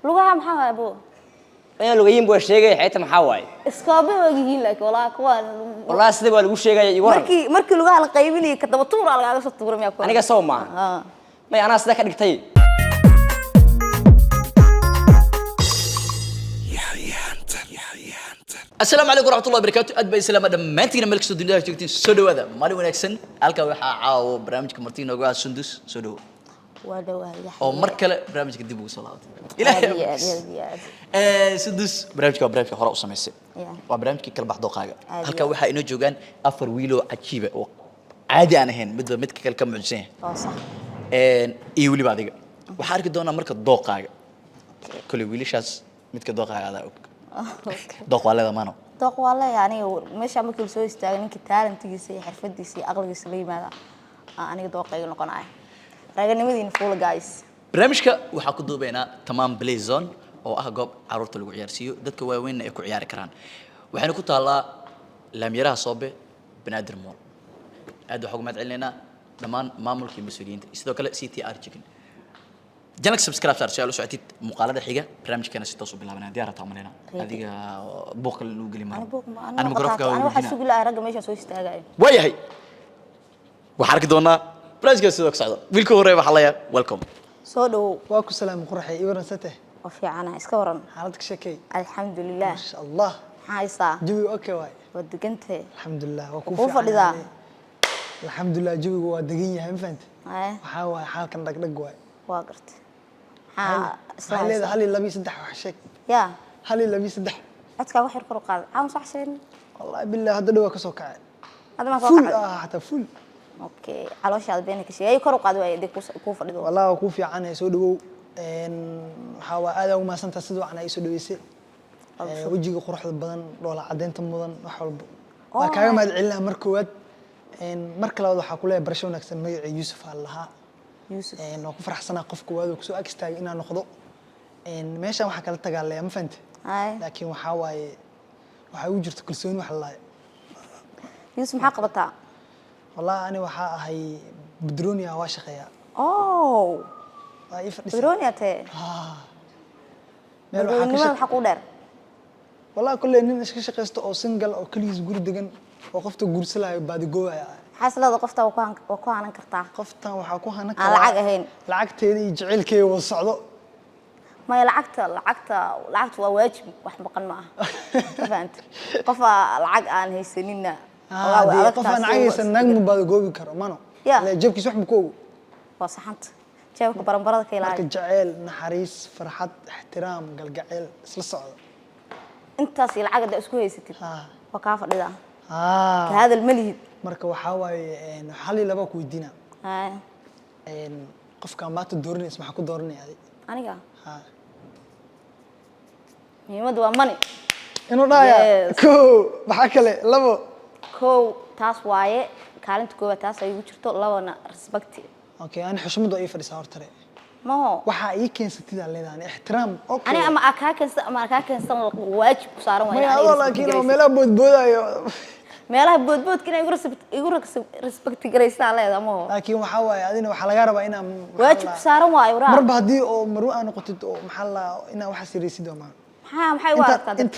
lugaha maxaa waay buu أنا لو جايين بوشيجي حياتي محاوي iskoobe wagihiin laakiin walaa kuwaan والله سيدي ولا بوشيجي يورن markii lugaha la qaybinay ka daba tuur algaaga soo tuuray miyaa ku أنا قصوا معه ما أنا أصدق كده كتير السلام عليكم ورحمة الله وبركاته أدب السلام أدم ما أنتي ملك الدنيا جوتين سودو هذا مالي ونكسن ألقى وحى عاو برامجكم مرتين وقاعد سندس سودو waa dhawaad أو مركلة برامجك دبوا صلاة إلهي سندس برامجك هراء وسميسي وبرامجك كل بعض دقائق هلقى وحى إنه جوجان أفر ويلو عجيبة عادي أنا هين بدو متك كل كم عجسين صح إيولي بعدين وحارك دونا مركز دقائق كل ويلي شاس متك دقائق هذا دوق ولا ضمانه دوق والله يعني مش عم كل سوي استاغن إنك تالنتيسي حرفديسي أغلقيس ليماذا أنا دوقي نقنعه raganimadiina fuul guys barnaamijka waxa ku duubeena tamam play zone oo ah goob caruurta lagu ciyaarsiyo dadka waaweyn ay ku ciyaari karaan waxayna ku taalaa laamyaraha soobe banaadir mool aad waxa ugu madcelinayna dhamaan maamulka iyo mas'uuliyiinta sidoo kale CTR chicken janak subscribe sar si aad u socotid muuqaalada xiga barnaamijkana si toos u bilaabana diyaar ta amalena adiga booqal lagu gali ma ana mikrofka ana waxa sugi lahaa rag meesha soo istaagay waayahay waxa arki doonaa برنامج كذا سعد ويلكم هراء بحلايا ويلكم سودو واكو سلام قرحي إيورن سته وفي عنا إسكورن حالتك شكي الحمد لله ما شاء الله حايسة جوي أوكي واي ودقنت الحمد لله وكوفة لذا الحمد لله جوي ودقيني هم فهمت ايه وحاول حال كان دق واي واقرت هل اللي صدح وحشك يا هل اللي صدح أتكا وحير كرو قال عام صح شين والله بالله هذا دوا كسوك هذا ما فول توقع حتى فول اوكي على شاد بينك شيء اي كرو قاد واي ديك كوفه دغو والله كوفي عن سو دغو waxaa aad ugu maasanta sidoo aan ay soo dhaweysay wajiga quruxda badan dhoola cadeynta mudan wax walba waa kaaga mahad celinaa mar koowaad marka labaad waxa ku leeyahay barasho wanaagsan magaciisa Yuusuf Allah Yuusuf oo ku faraxsanaa qof koowaad oo soo agstaagay inaan noqdo meeshan waxa kala tagaalay ma fahantay laakiin waxa waaye waxa uu jirto kalsooni wax la Yuusuf maxaa qabataa والله أنا وحاهي بدرونيا واشقيا. أوه. بدرونيا تي. بدرونيا حقودر. والله كل إني شقيست أو سنجل أو كل يزور دجن وقفت جورسلا بعد جوا. حصل هذا قفته وكوه كرتا. قفته وحكوها نكرتا. العق هين. العقت يجعل كي والصعدة. ما العقت وواجب واحد بقن معه. فهمت. قفا العق عن هي سنيننا. قفا عايز النجم بعد جوبي كرمانه لا جيبك سوح بكوه وصحنت جيبك برمبرة كيلا لكن جعل نحريس فرحات احترام قال جعل الصعد انت سي العقد اسكو ستي وكافر لذا كهذا الملي marka waxa waaye in xalli laba ku weydiina in qofka ma ta dooranaysa waxa ku dooranayay aniga muhiimadu waa money inuu dhaaya ko waxa kale labo كو تاس واي كالنت كو تاس أيوة شرطة لوانا respect. أوكي أنا حشمت أي فريسة هرتري. ما هو. وحقيقي كان ستي على يعني احترام. أوكي. أنا أما أكاكن واجب صاروا وين. ما والله كنا ملا بود أيوة. ملا بود كنا يقول respect جريسة على هذا ما هو. لكن وحاول هذين وحلا جرب هنا. واجب صاروا واي ورا. مرة هدي أو مرة أنا قلت أو محل هنا وحسير يسيدوا معه. محي وارد. أنت.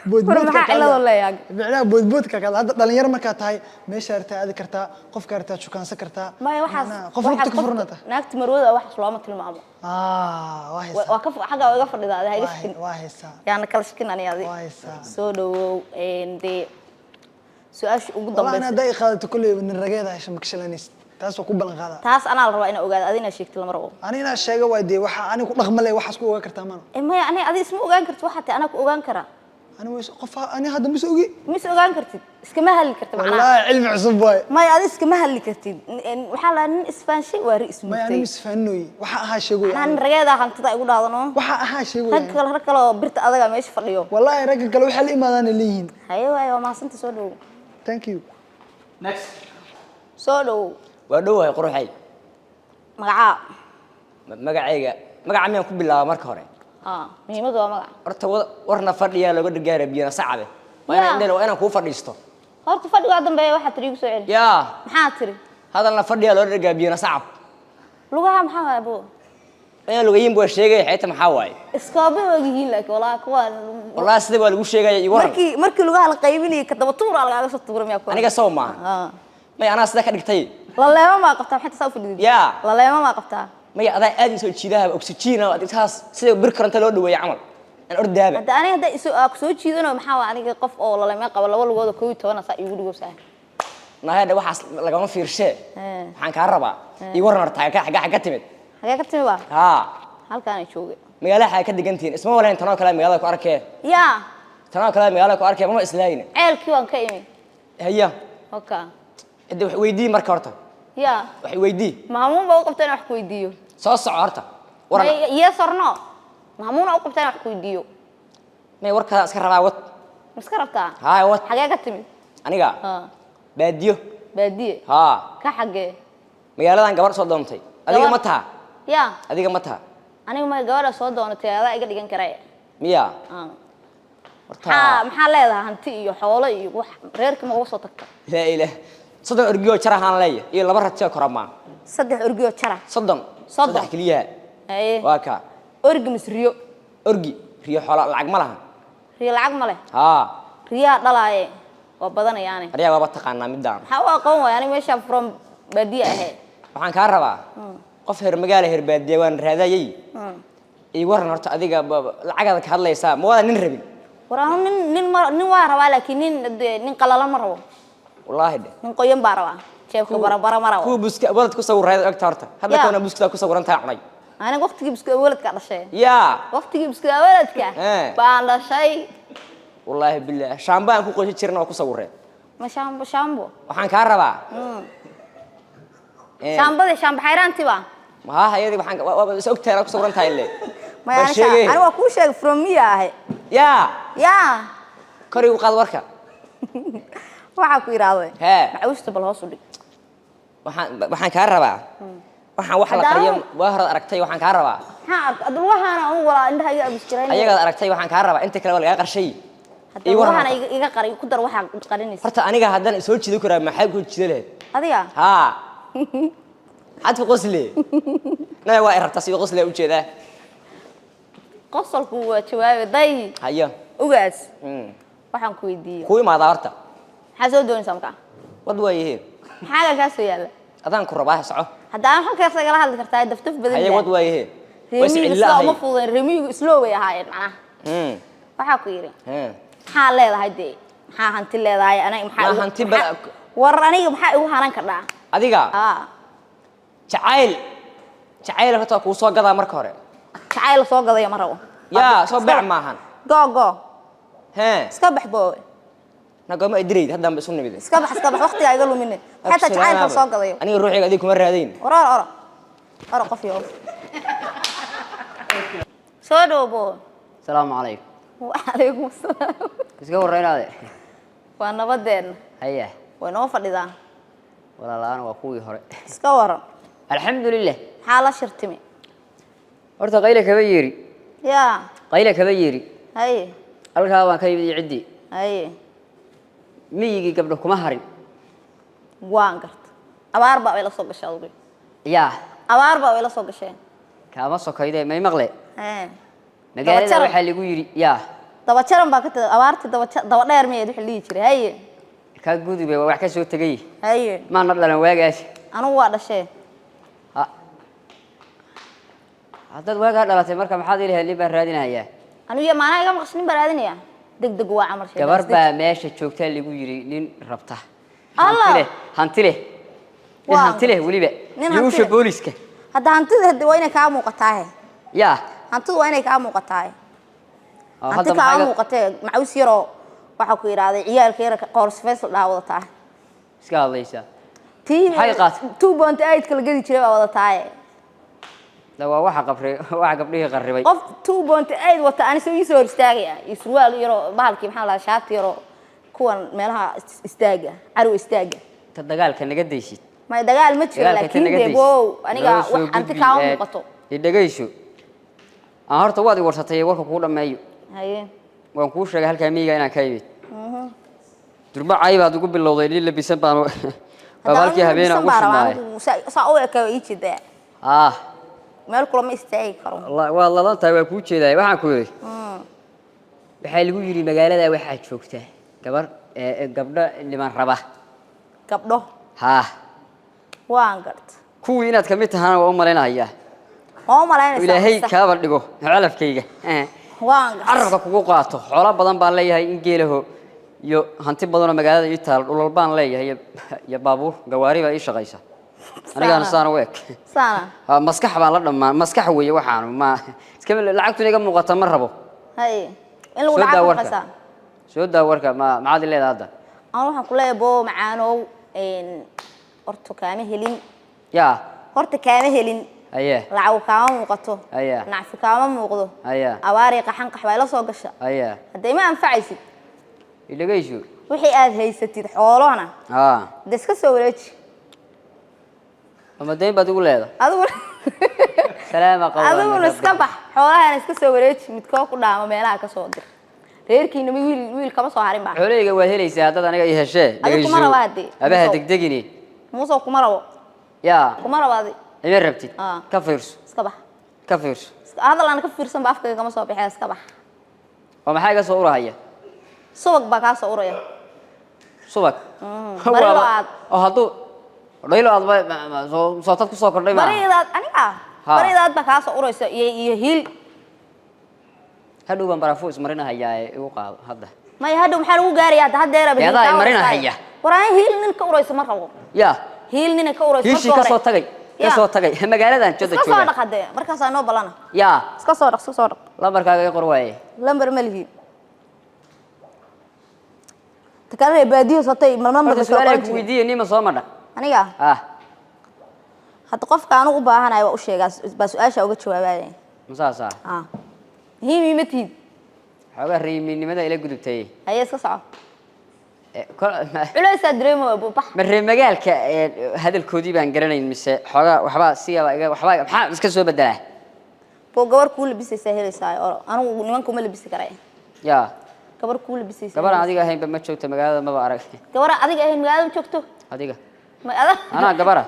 بود كذا هذا دلنيار ما كاتاي مش شرطة هذا كرتا قف كرتا شو كان سكرتا ما يوحش قف وقتك فرنته ناكت مروده واحد سلامة المعبد واحد وقف حاجة وقف لذا هاي واحد واحد يعني كل شكل أنا هذه واحد سودو إندي سؤال وقدم والله أنا داي خالد كل من الرجال عشان مكشلانيس تاس وكوب بلغادا تاس أنا الربع أنا أوجد أدينا شيكت المرة أنا الشيء وايدي أنا كنت رغم لي واحد سكوا كرتا مانو إما يعني أدي اسمه أوجد كرت واحد أنا أوجد كرا أنا ويش قفها أنا هذا مسوقي أوجد كرت اسكمها اللي كرت والله علم عصب واي ما أدي اسكمها اللي كرت وحالا إسفان شيء ورئيس ما يعني إسفانوي وحها شيء أنا الرجال ده خمسة يقول هذا نو وحها شيء ركلا برت أذا ما يشوف اليوم والله رجل قالوا حل ما ذا الليين أيوة ما صنت سولو thank you next سولو ودوه قروحي مقع مين كوب الله مرك هوري مهمة waa magac horta warna fadhiya lagu dhigaaray biyana sacabe waana ku fadhiisto horta fadhiga dambeeya waxa tiriigu soo celi yaa maxaa tiri hadalna fadhiya loo dhigaa biyana sacab lugaha maxaa abo أنا لو جايين بوشيجي حياتي محاوي iskoobe ogyihiin laakiin walaa kuwa والله سيدي ولا وش شيء يورن markii lugaha la qaybinay ka daba tuur lagaga soo tuuray miyaa ku أنا قصوا معه ما أنا صدق أديك la leema ma qabtaa xita soo fadhiid يا la leema ma qabtaa ما أنا أدي سوي شيء ذا أكسجين أديك تاس سيدي بركر أنت لو دوي عمل أنا أرد هذا hadda aniga hadda soo jiidano maxaa waa aniga qof oo la leema qabo laba lugood oo 12 saa igu dhigo saa ما هذا واحد لقونا في رشة حن كهرباء يورن أرتاح حاجة تمت xagee ka timi ba ها halkaan ay joogay مقالة حاجة دقنتين اسمه ولا أنت كلام مقالة كأركه yaa كلام مقالة كأركه ما إسلاين ceelkii waan ka imi هيا oka إدي ويدي مركرته yaa ويدي maamuun baa u qabtay wax ku weydiiyo صوص عرته ورنا yes or no maamuun u qabtay wax ku weydiiyo ما يورك أسكر رباوت miska rabtaa هاي وات xagee ka timi أنا قا ها باديو baadiye ها ka xagee مقالة أنا قبر صدمتي أديك متها yaa أديك متها aniga ma gabadha soo doonatay adaa iga dhigan karay ميا maxaa leedahay hanti iyo xoolo iyo wax reerkii ma uga soo tagta لا إله صدق أرجو ترى هان ليه إيه لبرة تيا كرما saddex orgiyo jara صدق صدق. كليها aye واكا orgi mis riyo أرجي ريح حلا العق ملها riyo lacag ma leh ها riyaa dhalaaye waa badanayaane ريح بابا تقانا مدان maxaa u aqoon waay aniga meesha from baadiye ahayd waxaan ka rabaa qof heer magaalo heer baadiye waan raadayay ii waran horta adiga lacagada ka hadlaysaa ma wada nin rabin waraan nin waa rabaa laakiin nin qalalan ma rabo wallaahi de nin qoyan baa rabaa jeebka bara ma rabo ku buska walad ku sawirayda ogta horta hadda Yeah. koona buska ku sawiran tahay cunay aniga waqtigii biska waladka dhashay yaa waqtigii biska waladka baan dhashay wallaahi billah shaambaan ku qoysay jirna oo ku sawireen ma shaambo waxaan ka rabaa shaambo xayraanti ba ma hayadi waxaan is ogtahay ku sawiran tahay le ma aniga waa ku sheeg from me ahay yaa kori u qaad warka waxa ku yiraahday Hee. macawista bal hoos u dhig waxaan ka rabaa waxaan wax la qariyo waa hor aragtay waxaan ka rabaa ha adul waxana uu wala indhaha iga abistireen ayaga aragtay waxaan ka rabaa inta kale waa laga qarshay hadda waxana iga qari ku dar waxa qarinaysa horta aniga haddaan soo jiido karaa maxay ku jiido adiga ها حد في قصلي لا واقع رتصي قصلي وجهه qosolku waa jawaab day هيا ugaas waxaan ku weydiiyay كوي ما دارته maxaa soo doonaysaa markaa ودويه maxaa ka soo yaala أذان كرباه سعه hadda aan halkaas igala hadli kartaa daftaf badan هيا ودويه reemiga isla uma fududeen reemigu islo way ahaayeen macnaha waxaa ku yiri maxaa leedahay de maxaa hanti leedahay aniga maxaa hanti war aniga maxaa igu haran kadhaa adiga jacayl horta ku soo gadaa marka hore jacayl soo gaday ma rabo yaa soo beec maahan go iska bax boo nagama idreed hadda aan isu nimid iska bax waqtiga iga lumine xataa jacayl soo gaday aniga ruuxiga adiga kuma raadayn ora qof yow soo dhoobo السلام عليكم وعليكم السلام iska wareynaade waa nabadeen haya way noo fadhidaan walaalaana waa kuwii hore iska waran alxamdulilah maxaa la shirtimi horta qayle kaba yeeri yaa qayle kaba yeeri haye halkaa waan ka yimid ciddii haye miyigii gabdho kuma harin waan garta abaar baa la soo gashay adigu yaa abaar baa la soo gashay kaama sokayde may maqle magaalada magaalada waxaa lagu yiri yaa daba jaran baa ka tahay abaartii daba dheer meeyay wixii lihi jiray haye ka gudubay wax ka soo tagay haye ma nadlan waagaas anigu waa dhashay haddaad waagaa dhalatay marka maxaad ilahay nin baan raadinayaa anigu maana iga maqshin baan raadinayaa degdeg waa camal shay gabar baa meesha joogtaa lagu yiri nin rabta Allah hanti leh hanti leh waliba yuusha booliska hadda hantida waa inay ka muuqataa yaa hantidu waa inay ka muuqataa hanti ka muuqatay macaws yaro waxa ku yiraahday ciyaalka yar qoors feesal dhaawada iska hadlaysa tii hay qaat 2.8 kala gadi jiray waa wada taay dawa waxa gabdhihii qarribay qof 2.8 wata aan soo soo istaagaya iswaal yaro bahalkii maxaa la shaati yaro kuwan meelaha istaaga carwo istaaga ta dagaalka naga deysid ma dagaal ma jiro laakiin deebow aniga wax anti ka muuqato idagayso aan horta waad warsatay warka ku dhameeyo haye waan ku sheegay halka miyiga inaan ka yimid durba caybaad ugu bilowday in la bisan baan balkii habeenaa ugu shimaaday saa oo ka ii jida meel kula ma istaagi karo والله والله لانتا waa ku jeeday waxaan ku yiri waxa lagu yiri magaalada waxa joogta gabar gabdho liman raba gabdho ha waan gart kuwii inaad kamid tahaan oo maleynaya oo maleynaysa ilaahay ka badhigo calafkayga waan gart carabka kugu qaato xoolo badan baan leeyahay in geelaho iyo hanti badan oo magaalada ii taal dhulal baan leeyahay iyo baabuur gawaari baa ii shaqaysa aniga saan u eg sana maskax baan la dhamaan maskax weeye waxaan ma iska lacagtu iga muuqata ma rabo hay in lagu dhaco qasa soo daa warka ma maad leedahay hadda aan waxaan ku leeyahay boo macaanow horta kaama helin ya horta kaama helin aye lacag kaama muuqato aye nacfi kaama muuqdo aye abaari qaxan qaxbay la soo gasha aye haday ma anfacaysid ilagayso wixii aad haysatid xoolona iska soo wareeji ama deyn baad ugu leedahay adigu salaama qowlan adigu iska bax xoolahan iska soo wareeji midkoo ku dhaamo meelaha ka soo dir reerkiina wiil kama soo harin baa xooleyga waa helaysaa dad aniga ii heshee adigu kuma rabaadi abaha degdegini muuso kuma rabo ya kuma rabaadi ima rabtid ka fiirso iska bax ka fiirso hadal aan ka fiirsan ba afkayga kama soo bixay iska bax oo maxay ka soo urahaya subag baa ka soo uraya subag bariidaad oo haduu dhaylaad ba soo tad ku soo kordhay ma bariidaad aniga bariidaad baa ka soo uraysa iyo hiil hadhow baan barafu ismarinahayaa igu qaado hadda ma hadhow maxaa lagu gaarayaa hadeera baa yadaa ismarinahaya waraan hiil nin ka uraysa ma rabo ya hiil nin ka uraysa hiishi ka soo tagay magaaladan jooda jooga iska soo dhaqade markaas aan noo balana ya iska soo dhaq lambarkaaga qor waaye lambar malhi takale baadiyo satay lambar soo qor weydiiyay nima soo madha aniga hadda qofka aan u baahanahay waa u sheegaa baa su'aasha uga jawaabayay masaasa himi matid xogaa reeminimada ila gudubtay ay iska soco culaysa dareemo bax marre magaalka hadalkoodii baan garanayn mise xogaa waxba siyaaba iga waxba maxaa iska soo bedelaa boo gabar ku labisaysa helaysaa oo anigu nimanku ma labisi karay ya gabar ku labisaysa gabar adiga ahayn ma joogto magaalada ma arag gabar adiga ahayn magaalada ma joogto adiga ma ada ana gabara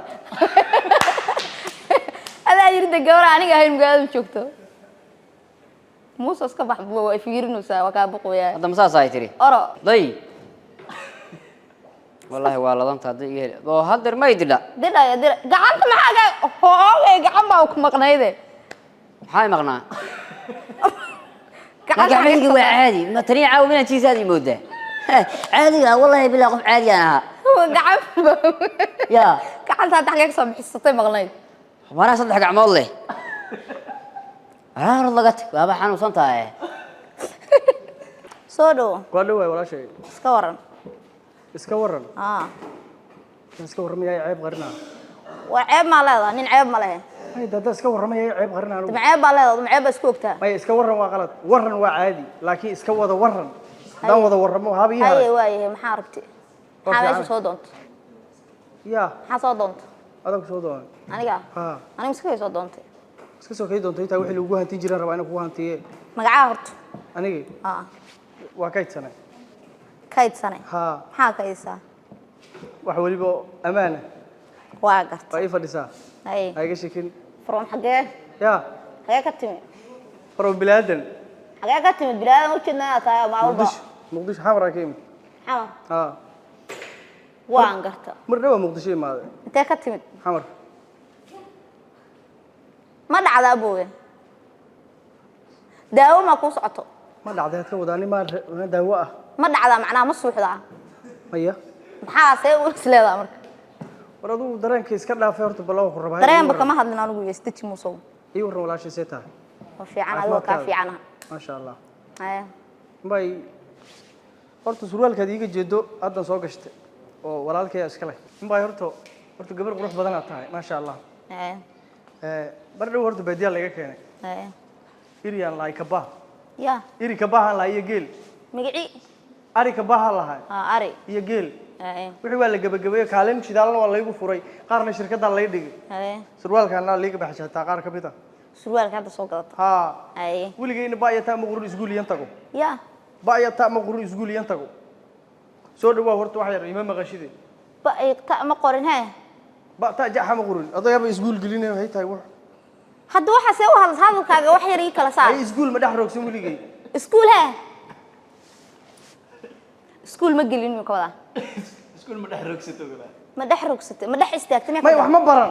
ada yirida gabar aniga ahayn magaalada ma joogto muusa iska bax boo ay fiirinaysaa waa ka boqoyaa hadda masaasa ay tiri oro day wallahi waa ladanta hadii iga heli oo hadir ma idila dida gacanta maxaa hoogay gacan baa ku maqnayde maxay maqnaa gacantayga waa caadi ma tani caawina tiisaadi moodaa caadiga wallahi bilaa qof caadi ah gacan ya gacanta taxqiiq soo bixisatay maqnayd wara saddex gacmood leh aan laga tag waaba xanuunsan tahay soo dhow waa dhow walaashay iska waran iska warramaya ceeb qarina waa ceeb ma leedahay nin ceeb ma leeyahay ay dad iska warramaya ceeb qarina anigu ceeb baa leedahay ceeb baa isku ogtaa may iska warran waa qalad warran waa caadi laakiin iska wada warran daan wada warramo habi yahay hay waayahay maxaa aragtay maxaa meesha soo doonto ya maxaa soo doonto adag soo doon aniga aniga iska soo doontay iska soo kay doontay taa wixii lagu hantin jiray rabaa inaan ku hantiye magaca horta aniga waa kaydsanay maxaa kaydsaa wax waliba amaana waa gartay waa ii fadhisaa hay ayga shakin from xagee ya xagee ka timi from bilaadan xagee ka timi bilaadan u jeednaa taa ma walba muqdisho xamra ka imid waan garta mar dhawa muqdisho imaade intee ka timid xamar ma dhacdaa boowe daawo ma ku socoto ma dhacday ka wadaani ma daawo ah ma dhacdaa macnaa ma suuxdaa maya maxaa see u isleedaa marka war aduu dareenka iska dhaafay horta balaw ku rabaa dareenba kama hadlin anigu yeestichi muusow ii waran walaashay see tahay waa fiican adiga ka fiicana ma sha Allah haya bay horta surwaalkaad iiga jeedo hadda soo gashtay oo walaalkay iska leh bay horta gabar qurux badan aad tahay ma sha Allah bardhow horta baadiyaa laga keenay iriyan laay ka baa ya iri ka baahan laay geel magaci ari ka baahan lahay ari iyo geel wixii waa la gabagabeeyay kaalin shidaalna waa laygu furay qaarna shirkadda lay dhigay surwaalkana liiga baxshataa qaar ka mid ah surwaalka hadda soo gadata weligeena baayata ma qurun isguuliyan tago ya baayata ma qurun isguuliyan tago soo dhawaa horta wax yar ima maqashide baayata ma qorin he ba ta jaxa ma qurun adayaba isguul gelinay waxay tahay wax hadda waxa say u hadalkaaga wax yar ii kala saar ay iskuul ma dhex roogsan weligay iskuul ha iskuul ma gelin ma kawada iskuul ma dhex roogsato gala ma dhex rogsatay ma dhex istaagtay may wax ma baran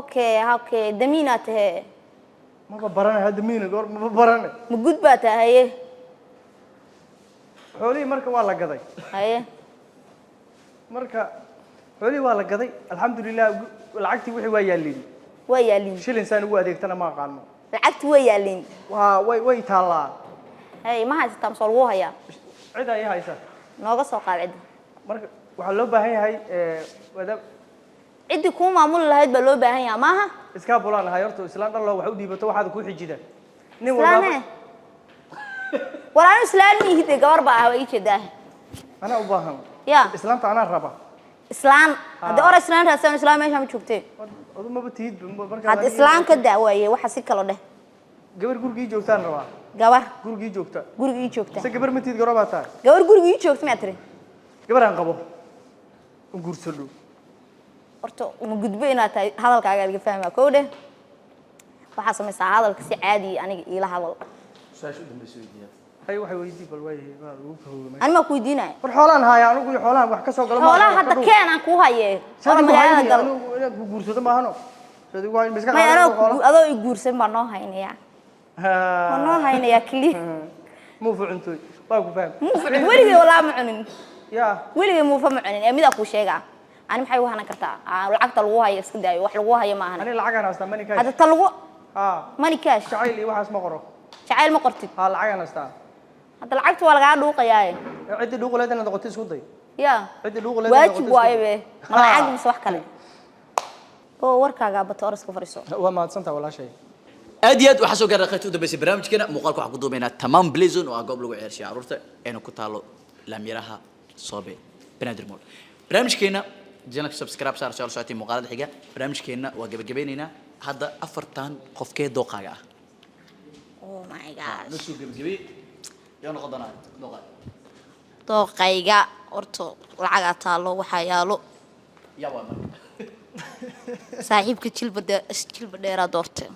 okay damiina tahay ma baran hadda miina goor ma baran ma gudbaa tahay xoolii marka waa la gaday haye marka xoolii waa la gaday alxamdulillaah lacagtii wixii waa yaalin waa yaalin shilin saan ugu adeegtana ma aqaano lacagtii waa yaalin waa way taalaa haye ma haysataa masoo lagu hayaa cid ay haysa nooga soo qaad cidda marka waxaa loo baahan yahay wada ciddii kuu maamuli lahayd baa loo baahan yahay maaha iska bulaan ahay horta islaan dhallo waxa u dhiibato waxaad ku xijida nin islaane waraan islaani hidde gabar baa ah way jeedaa ana u baahan ya islaanta ana raba islaan hadda or islaan raasaan islaam meesha ma joogtee odu ma batid marka hadda islaan ka daawaye waxa si kala dheh gabar gurigii joogtaan rabaa gabar gurigii joogta gurigii joogta se gabar matid garooba tahay gabar gurigii joogta ma tiri gabar aan qabo u guursado horta uma gudbo inaad tahay hadalkaaga laga fahmaa koo dheh waxaa samaysaa hadalka si caadi aniga iila hadal su'aasha u dambaysa weydiiyaa hay waxay weydii bal way waa ugu fahmay anima ku weydiinaya war xoolaan haaya anigu iyo xoolaan wax ka soo galo xoolaha hadda keen aan ku hayee oo magaalada gal anigu inaad ku guursado ma ahano soo waa miska ma adoo i guursan baa noo haynaya waa noo haynaya kali muu fucuntoy waa ku fahmay weligay walaa ma cunin ya weligay muu fahmo cunin ee mid ku sheegaa ani maxay u hanan kartaa lacagta lagu hayo iska daayo wax lagu hayo ma ahan ani lacag aan haystaa money cash hadda ta lagu ha money cash jacayl iyo waxaas ma qoro jacayl ma qortid ha lacag aan haystaa hadda lacagta waa lagaa dhuuqayaa cidii dhuuqleedana noqotay isku day ya cidii dhuuqleedana waajib waaye be ma lacag mise wax kale oo warkaaga bato oraska fariiso waa mahadsantahay walaashay aad iyo aad waxaa soo gaaray qaybta u dambeysay barnaamijkeena muuqaalka waxaan ku duubaynaa tamaam blazon oo ah goob lagu ciyaarsiiyo carruurta eena ku taalo laamyaraha soobe banaadir mool barnaamijkeena janabka subscribe saar soo socotay muuqaalada xiga barnaamijkeena waa gabagabeynaynaa hadda afartan qofkee dooqaaga ah oh my god noo soo gabagabey yaa noqon doonaa dooqaaga dooqayga horta lacaga taalo waxa yaalo yaa waa marka saaxiibka jilba dheera doortay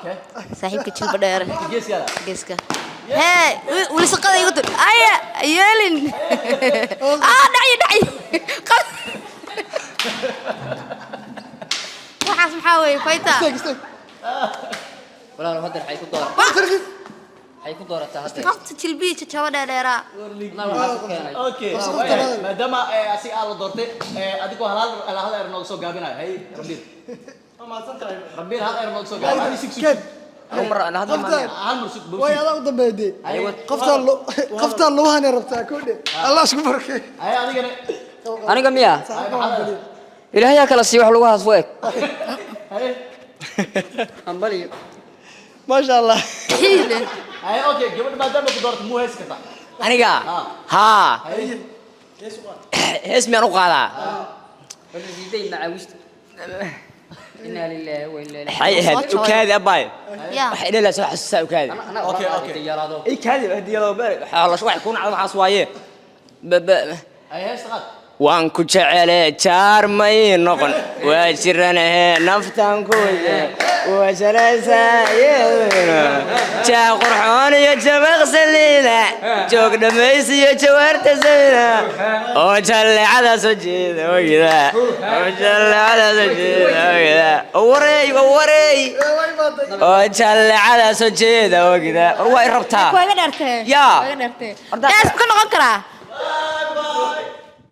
kee saaxiibka jilba dheera geeskaada geeska hey wali shaqada igu dir aya yeelin dhacay waxaas maxaa weeye fayta walaal hadda waxay ku doorataa waxay ku doorataa hadda qabta jilbiga jaba dheera okay maadaama asi aad la doortay adigoo hal eer nooga soo gaabinayo hay rabbil rabbil hal eer nooga soo gaabinayo six umar ana hadda ma hal mar sug way adaa u dambeeyay qoftaan loo hanay rabtaa koodhe allah isku barkay hay adigana aniga miya hay maxamed ilaahay kala sii wax lagu haas week hay ambali ma sha Allah hay okay gabadha maadaama ku doortay muu hees kartaa aniga ha hees miyaan u qaadaa wala diiday macaawista inna lillahi wa inna ilayhi waxay ahayd ukaadi abaay ya waxay dhalaa soo xasuusaa ukaadi Okay, okay. yaraado ay kaadi hadiyado bari waxay ku nacdo maxaas waaye hay hees qaad waan ku jecele jaarmay noqon waa jiranahe naftan ku waa jaraysaa jaa qurxoon iyo jabaqsaliina joog dhamays iyo jawaarta sayna oo jallecada soo jeeda ogida oo jallecada soo jeeda ogida wareey oo jallecada soo jeeda ogida war waa i rabtaa waa iga dhartay Ya. waa iga dhartay taas ka noqon karaa